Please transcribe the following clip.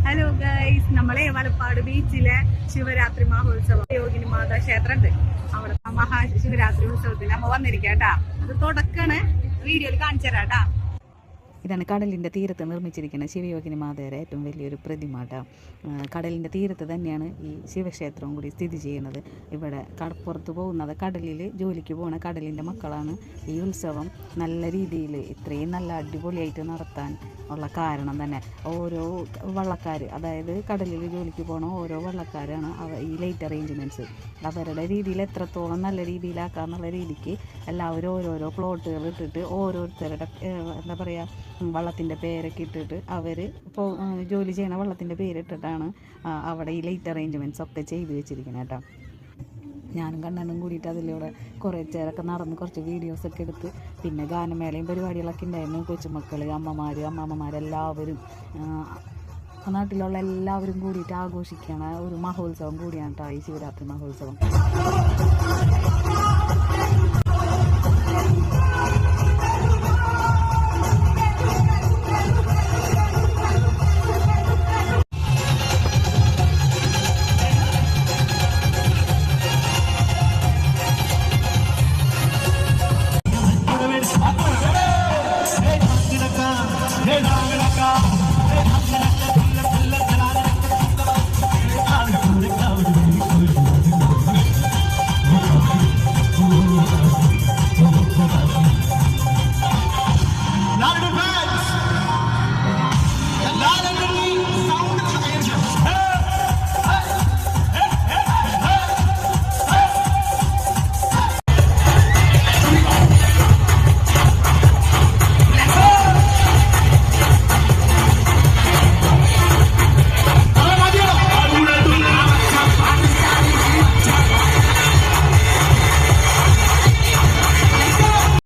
Hello guys, നമ്മളെ വലപ്പാട് ബീച്ചിലെ ശിവരാത്രി മഹോത്സവം യോഗിനി മാതാ ക്ഷേത്രം ഉണ്ട്. അവിടെ മഹാശിവരാത്രി ഉത്സവത്തിന് നമ്മ വന്നിരിക്കട്ടാ. അത് തുടക്കാണ്, വീഡിയോയിൽ കാണിച്ചു തരാട്ടാ. ഇതാണ് കടലിൻ്റെ തീരത്ത് നിർമ്മിച്ചിരിക്കുന്ന ശിവയോഗിനി മാതയുടെ ഏറ്റവും വലിയൊരു പ്രതിമ കേട്ടോ. കടലിൻ്റെ തീരത്ത് തന്നെയാണ് ഈ ശിവക്ഷേത്രവും കൂടി സ്ഥിതി ചെയ്യുന്നത്. ഇവിടെ കടപ്പുറത്ത് പോകുന്നത്, കടലിൽ ജോലിക്ക് പോകുന്ന കടലിൻ്റെ മക്കളാണ്. ഈ ഉത്സവം നല്ല രീതിയിൽ ഇത്രയും നല്ല അടിപൊളിയായിട്ട് നടത്താൻ ഉള്ള കാരണം തന്നെ ഓരോ വള്ളക്കാർ, അതായത് കടലിൽ ജോലിക്ക് പോകണ ഓരോ വള്ളക്കാരാണ് ഈ ലൈറ്റ് അറേഞ്ച്മെൻറ്റ്സ് അവരുടെ രീതിയിൽ എത്രത്തോളം നല്ല രീതിയിലാക്കാന്നുള്ള രീതിക്ക് എല്ലാവരും ഓരോരോ പ്ലോട്ടുകൾ ഇട്ടിട്ട് ഓരോരുത്തരുടെ എന്താ പറയുക വള്ളത്തിൻ്റെ പേരൊക്കെ ഇട്ടിട്ട് അവർ ഇപ്പോൾ ജോലി ചെയ്യണ വള്ളത്തിൻ്റെ പേരിട്ടിട്ടാണ് അവിടെ ഈ ലൈറ്റ് അറേഞ്ച്മെൻറ്റ്സ് ഒക്കെ ചെയ്തു വെച്ചിരിക്കുന്നത് കേട്ടോ. ഞാനും കണ്ണനും കൂടിയിട്ട് അതിലൂടെ കുറേ ചേരൊക്കെ നടന്ന് കുറച്ച് വീഡിയോസൊക്കെ എടുത്ത്, പിന്നെ ഗാനമേളയും പരിപാടികളൊക്കെ ഉണ്ടായിരുന്നു. കൊച്ചുമക്കൾ, അമ്മമാർ, അമ്മാമ്മമാരെല്ലാവരും നാട്ടിലുള്ള എല്ലാവരും കൂടിയിട്ട് ആഘോഷിക്കണ ഒരു മഹോത്സവം കൂടിയാണ് കേട്ടോ ഈ ശിവരാത്രി മഹോത്സവം.